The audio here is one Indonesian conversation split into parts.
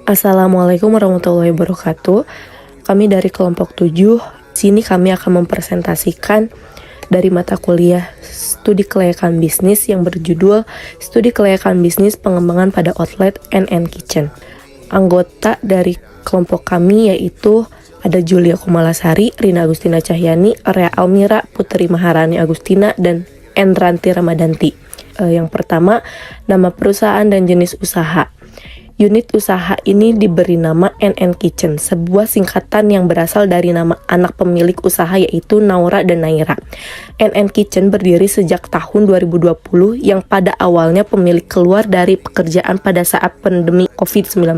Assalamualaikum warahmatullahi wabarakatuh. Kami dari kelompok 7. Sini kami akan mempresentasikan dari mata kuliah Studi Kelayakan Bisnis yang berjudul Studi Kelayakan Bisnis Pengembangan pada Outlet NN Kitchen. Anggota dari kelompok kami yaitu ada Julia Kumalasari, Rina Agustina Cahyani, Rea Almira, Putri Maharani Agustina, dan Endranti Ramadanti. Yang pertama, nama perusahaan dan jenis usaha. Unit usaha ini diberi nama NN Kitchen, sebuah singkatan yang berasal dari nama anak pemilik usaha yaitu Naura dan Naira. NN Kitchen berdiri sejak tahun 2020 yang pada awalnya pemilik keluar dari pekerjaan pada saat pandemi COVID-19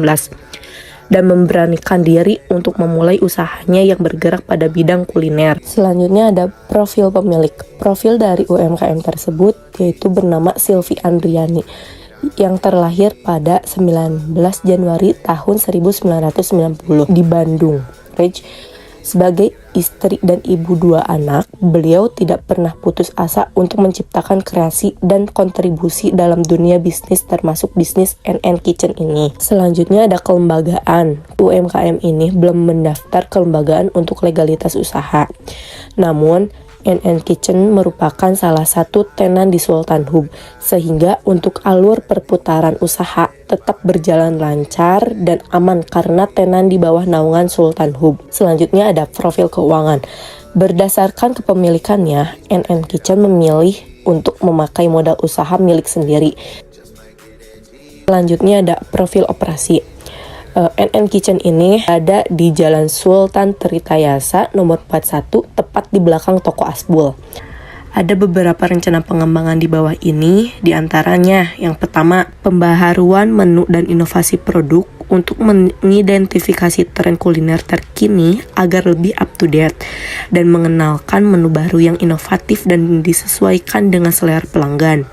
dan memberanikan diri untuk memulai usahanya yang bergerak pada bidang kuliner. Selanjutnya ada profil pemilik. Profil dari UMKM tersebut yaitu bernama Sylvie Andriani yang terlahir pada 19 Januari tahun 1990 di Bandung. Sebagai istri dan ibu 2 anak, beliau tidak pernah putus asa untuk menciptakan kreasi dan kontribusi dalam dunia bisnis termasuk bisnis NN Kitchen ini. Selanjutnya ada kelembagaan. UMKM ini belum mendaftar kelembagaan untuk legalitas usaha. Namun, NN Kitchen merupakan salah satu tenan di Sultan Hub, sehingga untuk alur perputaran usaha tetap berjalan lancar dan aman karena tenan di bawah naungan Sultan Hub. Selanjutnya ada profil keuangan. Berdasarkan kepemilikannya, NN Kitchen memilih untuk memakai modal usaha milik sendiri. Selanjutnya ada profil operasi. NN Kitchen ini ada di Jalan Sultan Tritayasa nomor 41, tepat di belakang toko Asbul. Ada beberapa rencana pengembangan di bawah ini, diantaranya yang pertama, pembaharuan menu dan inovasi produk untuk mengidentifikasi tren kuliner terkini agar lebih up to date dan mengenalkan menu baru yang inovatif dan disesuaikan dengan selera pelanggan.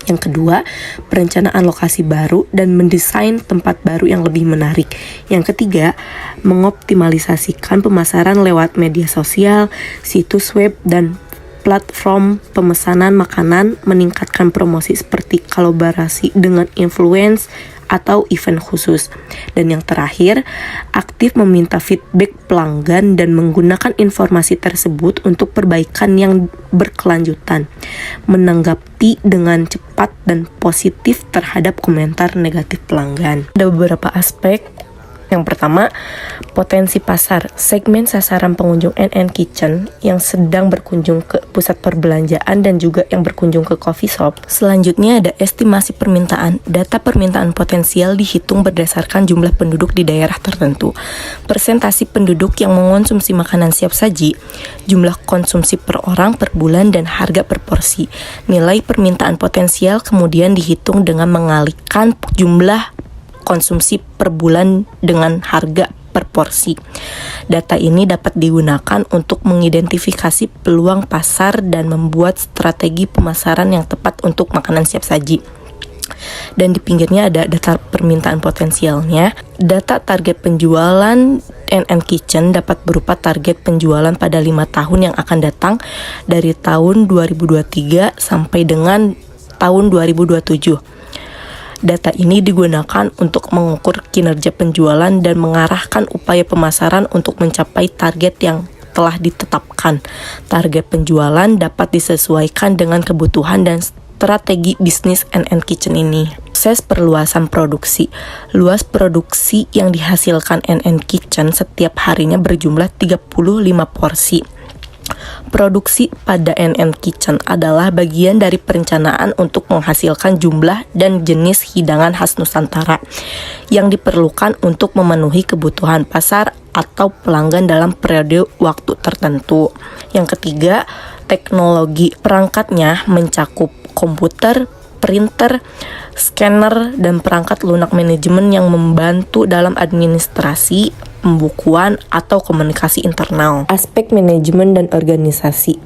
Yang kedua, perencanaan lokasi baru dan mendesain tempat baru yang lebih menarik. Yang ketiga, mengoptimalisasikan pemasaran lewat media sosial, situs web, dan platform pemesanan makanan, meningkatkan promosi seperti kolaborasi dengan influencer atau event khusus. Dan yang terakhir, aktif meminta feedback pelanggan dan menggunakan informasi tersebut untuk perbaikan yang berkelanjutan, menanggapi dengan cepat dan positif terhadap komentar negatif pelanggan. Ada beberapa aspek. Yang pertama, potensi pasar. Segmen sasaran pengunjung NN Kitchen yang sedang berkunjung ke pusat perbelanjaan dan juga yang berkunjung ke coffee shop. Selanjutnya ada estimasi permintaan. Data permintaan potensial dihitung berdasarkan jumlah penduduk di daerah tertentu, persentasi penduduk yang mengonsumsi makanan siap saji, jumlah konsumsi per orang per bulan, dan harga per porsi. Nilai permintaan potensial kemudian dihitung dengan mengalihkan jumlah konsumsi per bulan dengan harga per porsi. Data ini dapat digunakan untuk mengidentifikasi peluang pasar dan membuat strategi pemasaran yang tepat untuk makanan siap saji. Dan di pinggirnya ada data permintaan potensialnya. Data target penjualan NN Kitchen dapat berupa target penjualan pada 5 tahun yang akan datang dari tahun 2023 sampai dengan tahun 2027. Data ini digunakan untuk mengukur kinerja penjualan dan mengarahkan upaya pemasaran untuk mencapai target yang telah ditetapkan. Target penjualan dapat disesuaikan dengan kebutuhan dan strategi bisnis NN Kitchen ini. Proses perluasan produksi. Luas produksi yang dihasilkan NN Kitchen setiap harinya berjumlah 35 porsi. Produksi pada NN Kitchen adalah bagian dari perencanaan untuk menghasilkan jumlah dan jenis hidangan khas Nusantara yang diperlukan untuk memenuhi kebutuhan pasar atau pelanggan dalam periode waktu tertentu. Yang ketiga, teknologi. Perangkatnya mencakup komputer, printer, scanner, dan perangkat lunak manajemen yang membantu dalam administrasi, pembukuan, atau komunikasi internal. Aspek manajemen dan organisasi.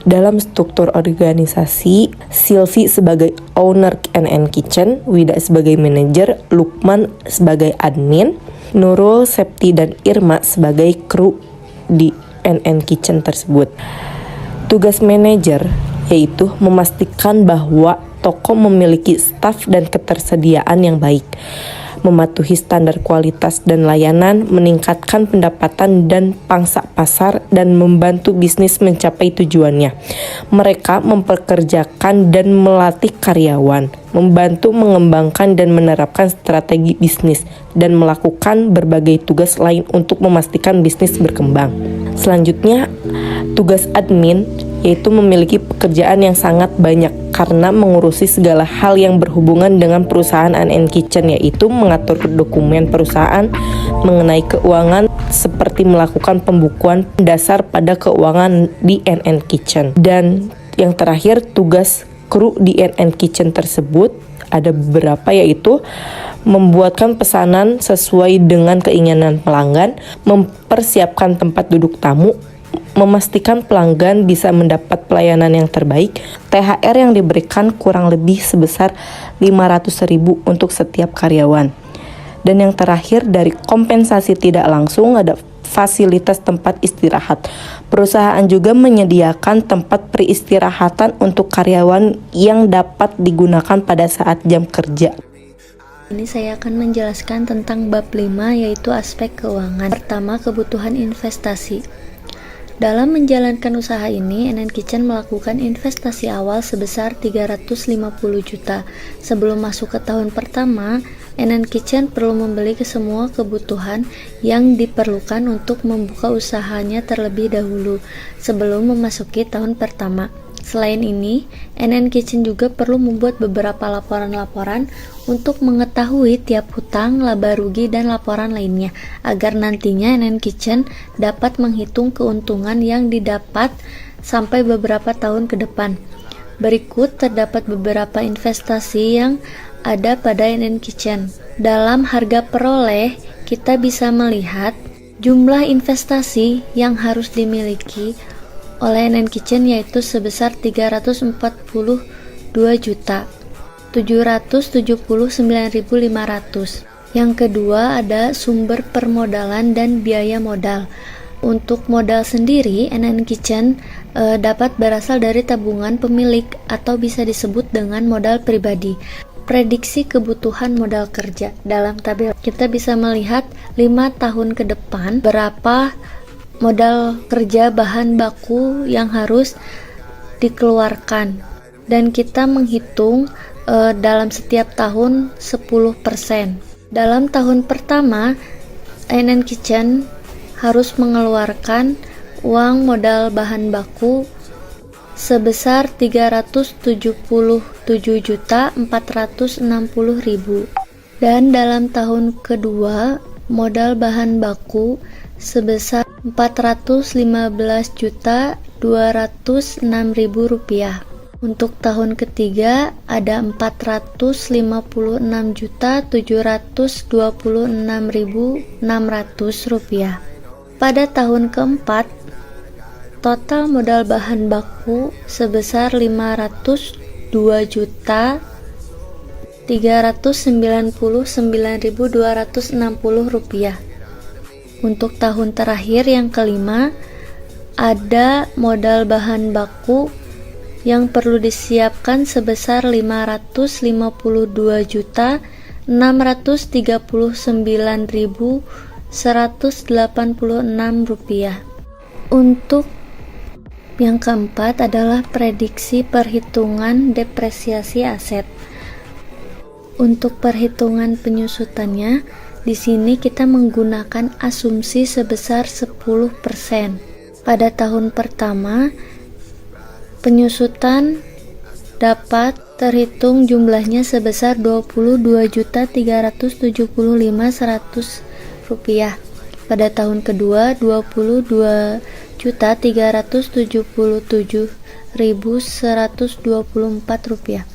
Dalam struktur organisasi, Sylvie sebagai owner NN Kitchen, Wida sebagai manajer, Lukman sebagai admin, Nurul, Septi, dan Irma sebagai kru di NN Kitchen tersebut. Tugas manajer yaitu memastikan bahwa toko memiliki staf dan ketersediaan yang baik, mematuhi standar kualitas dan layanan, meningkatkan pendapatan dan pangsa pasar, dan membantu bisnis mencapai tujuannya. Mereka mempekerjakan dan melatih karyawan, membantu mengembangkan dan menerapkan strategi bisnis, dan melakukan berbagai tugas lain untuk memastikan bisnis berkembang. Selanjutnya, tugas admin yaitu memiliki pekerjaan yang sangat banyak karena mengurusi segala hal yang berhubungan dengan perusahaan NN Kitchen, yaitu mengatur dokumen perusahaan mengenai keuangan seperti melakukan pembukuan dasar pada keuangan di NN Kitchen. Dan yang terakhir, tugas kru di NN Kitchen tersebut ada beberapa, yaitu membuatkan pesanan sesuai dengan keinginan pelanggan, mempersiapkan tempat duduk tamu, memastikan pelanggan bisa mendapat pelayanan yang terbaik. THR yang diberikan kurang lebih sebesar 500.000 untuk setiap karyawan. Dan yang terakhir, dari kompensasi tidak langsung ada fasilitas tempat istirahat. Perusahaan juga menyediakan tempat peristirahatan untuk karyawan yang dapat digunakan pada saat jam kerja. Ini saya akan menjelaskan tentang bab 5, yaitu aspek keuangan. Pertama, kebutuhan investasi. Dalam menjalankan usaha ini, NN Kitchen melakukan investasi awal sebesar 350 juta. Sebelum masuk ke tahun pertama, NN Kitchen perlu membeli semua kebutuhan yang diperlukan untuk membuka usahanya terlebih dahulu sebelum memasuki tahun pertama. Selain ini, NN Kitchen juga perlu membuat beberapa laporan-laporan untuk mengetahui tiap hutang, laba rugi, dan laporan lainnya, agar nantinya NN Kitchen dapat menghitung keuntungan yang didapat sampai beberapa tahun ke depan. Berikut terdapat beberapa investasi yang ada pada NN Kitchen. Dalam harga peroleh, kita bisa melihat jumlah investasi yang harus dimiliki oleh NN Kitchen, yaitu sebesar 342.779.500. Yang kedua ada sumber permodalan dan biaya modal. Untuk modal sendiri, NN Kitchen dapat berasal dari tabungan pemilik atau bisa disebut dengan modal pribadi. Prediksi kebutuhan modal kerja. Dalam tabel kita bisa melihat 5 tahun ke depan berapa modal kerja bahan baku yang harus dikeluarkan, dan kita menghitung dalam setiap tahun 10%. Dalam tahun pertama, NN Kitchen harus mengeluarkan uang modal bahan baku sebesar 377.460.000, dan dalam tahun kedua modal bahan baku sebesar Rp415.206.000. Untuk tahun ketiga ada Rp456.726.600. Pada tahun keempat, total modal bahan baku sebesar Rp502.399.260. Untuk tahun terakhir yang kelima, ada modal bahan baku yang perlu disiapkan sebesar Rp552.639.186. Untuk yang keempat adalah prediksi perhitungan depresiasi aset. Untuk perhitungan penyusutannya, di sini kita menggunakan asumsi sebesar 10%. Pada tahun pertama, penyusutan dapat terhitung jumlahnya sebesar Rp22.375.100. Pada tahun kedua, Rp22.377.124.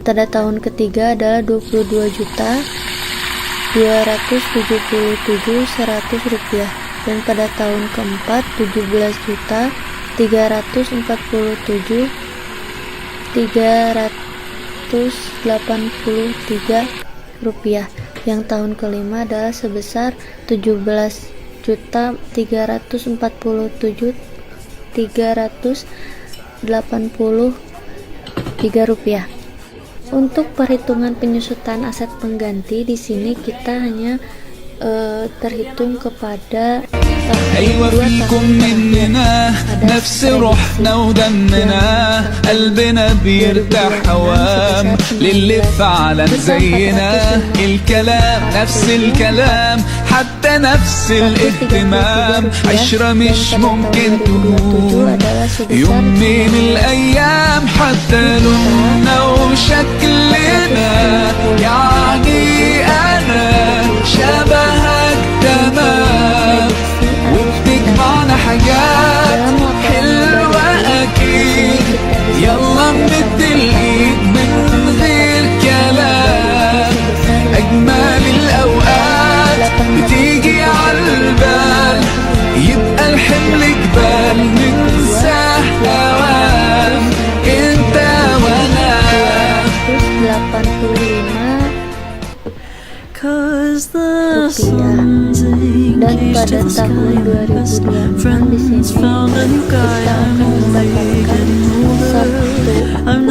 Pada tahun ketiga adalah Rp22.277.100, dan pada tahun keempat Rp17.347.383. Yang tahun kelima adalah sebesar Rp17.347.383. Untuk perhitungan penyusutan aset pengganti di sini kita hanya terhitung kepada أيوة فيكم مننا نفس روحنا ودمنا قلبنا بيرتاح هوام للي فعلا زينا الكلام نفس الكلام حتى نفس الاهتمام عشرة مش ممكن تموت يوم من الأيام حتى لوننا وشكلنا يعني أنا شبهك تمام وبتجمعنا حاجات حلوة أكيد يلا نمد الإيد من غير كلام أجمل الأوقات بتيجي عالبال يبقى الحمل جبال ننساه هوام انت وانا 285 rupiah. Dan pada tahun 2026 di sini kita akan mendapatkan satu M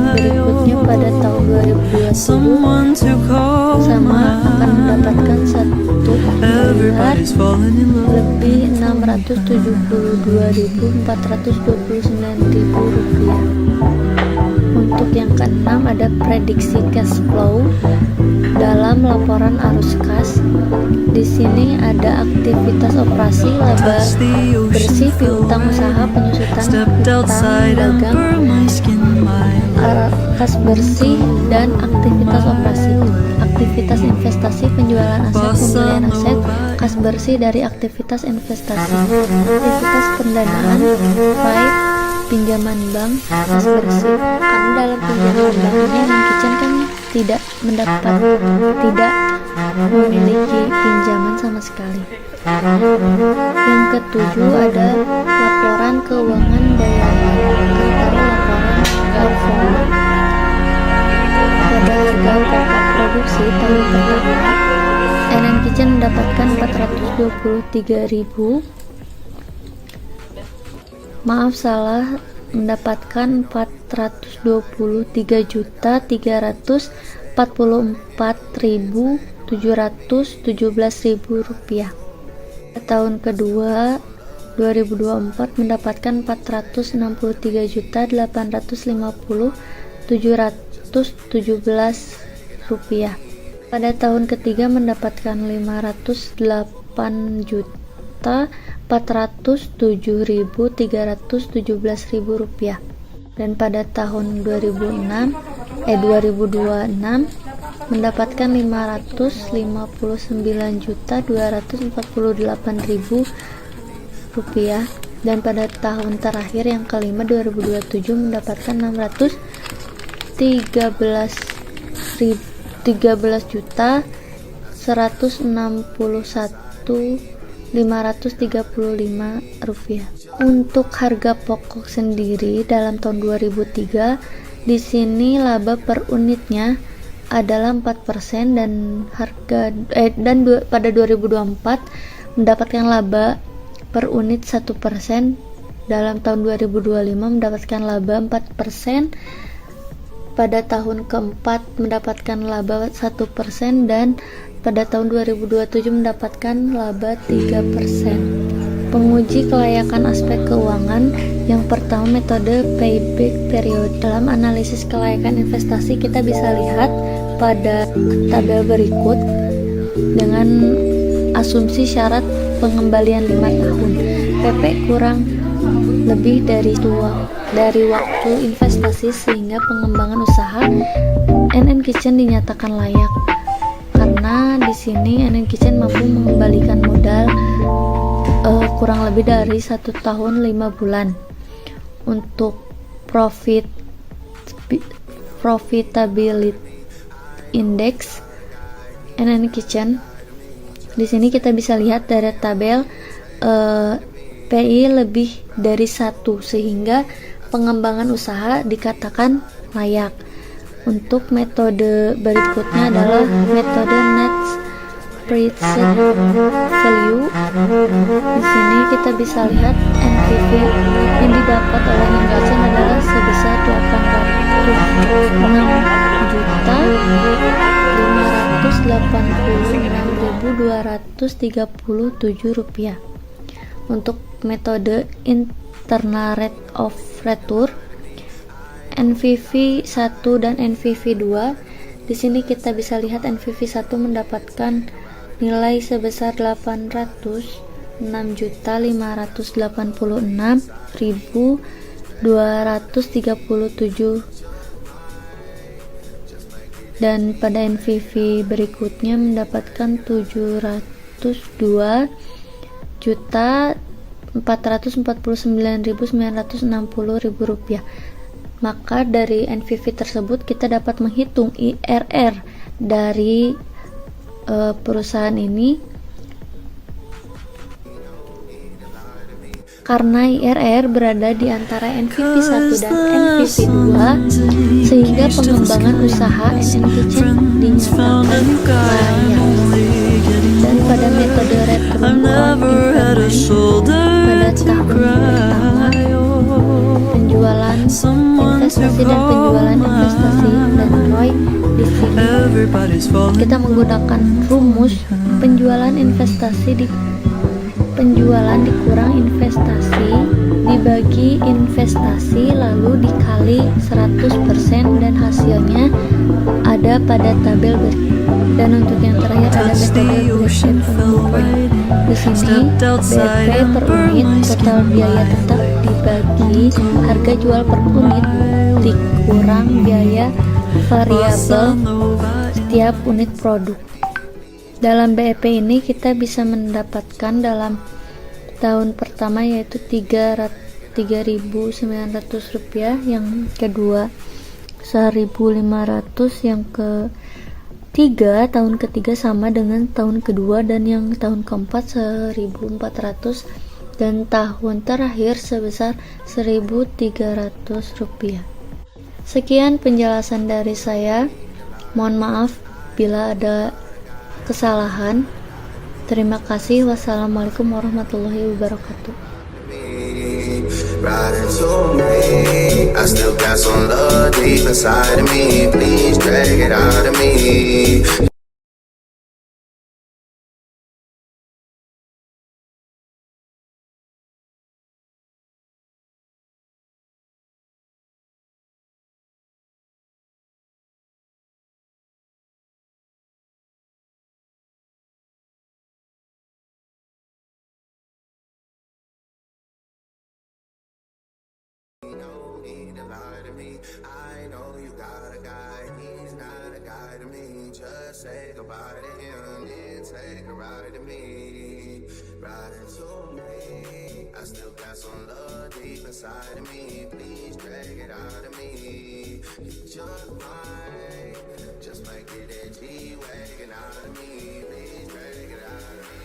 berikutnya pada tahun 2020 sama akan mendapatkan satu miliar lebih 672.429 rupiah. Untuk yang keenam ada prediksi cash flow dalam laporan arus kas. Di sini ada aktivitas operasi, laba bersih, piutang usaha, penyusutan utang dagang, kas bersih, dan aktivitas operasi. Aktivitas investasi, penjualan aset, pembelian aset, kas bersih dari aktivitas investasi. Aktivitas pendanaan, baik pinjaman bank, kas bersih. Karena dalam pinjaman banknya NN Kitchen kan tidak memiliki pinjaman sama sekali. Yang ketujuh ada laporan keuangan dayawan antara laporan performa. Pada harga pokok produksi tahun pertama, NN Kitchen mendapatkan 423.000. Maaf salah, mendapatkan 423.344.717 rupiah. Tahun kedua 2024 mendapatkan 463.850.717 rupiah. Pada tahun ketiga mendapatkan 508.407.317 rupiah. Dan pada tahun 2026 mendapatkan 559.248.000 rupiah. Dan pada tahun terakhir yang kelima 2027 mendapatkan 13.161.535 rupiah. Untuk harga pokok sendiri dalam tahun 2003 di sini laba per unitnya adalah 4% pada 2024 mendapatkan laba per unit 1%. Dalam tahun 2025 mendapatkan laba 4%. Pada tahun keempat mendapatkan laba 1% dan pada tahun 2027 mendapatkan laba 3%. Penguji kelayakan aspek keuangan. Yang pertama, metode payback period. Dalam analisis kelayakan investasi kita bisa lihat pada tabel berikut dengan asumsi syarat pengembalian 5 tahun. PP kurang lebih dari waktu investasi sehingga pengembangan usaha NN Kitchen dinyatakan layak. Karena di sini NN Kitchen mampu mengembalikan modal kurang lebih dari 1 tahun 5 bulan. Untuk profitability index NN Kitchen, di sini kita bisa lihat dari tabel PI lebih dari 1 sehingga pengembangan usaha dikatakan layak. Untuk metode berikutnya adalah metode net present value. Di sini kita bisa lihat NVV yang didapat oleh Kitchen adalah sebesar 806.586.237 rupiah. Untuk metode internal rate of return NVV 1 dan NVV 2, di sini kita bisa lihat NVV 1 mendapatkan nilai sebesar 886.586.237 dan pada NVV berikutnya mendapatkan 702.449.960 rupiah. Maka dari NVV tersebut kita dapat menghitung IRR dari perusahaan ini, karena IRR berada di antara NVV 1 dan NVV 2 sehingga pengembangan usaha NN Kitchen dinyatakan layak. Dan pada metode return on investment pada tahun pertama penjualan investasi dan penjualan investasi dan ROI, di sini kita menggunakan rumus penjualan dikurang investasi dibagi investasi lalu dikali 100% dan hasilnya ada pada tabel berikut. Dan untuk yang terakhir ada metode break-even point. Di sini BP per unit, total biaya tetap dibagi harga jual per unit dikurang biaya variabel setiap unit produk. Dalam BEP ini kita bisa mendapatkan dalam tahun pertama yaitu 3.900 rupiah, yang kedua 1.500, yang ketiga tahun ketiga sama dengan tahun kedua, dan yang tahun keempat 1.400, dan tahun terakhir sebesar 1.300 rupiah. Sekian penjelasan dari saya. Mohon maaf bila ada kesalahan. Terima kasih. Wassalamualaikum warahmatullahi wabarakatuh. Riding to me, I still got some love deep inside of me. Please drag it out of me. Need to lie to me. I know you got a guy, he's not a guy to me. Just say goodbye to him and take a ride to me. Riding to me, I still got some love deep inside of me. Please drag it out of me. You just mine, just might get that G-Wagon out of me. Please drag it out of me.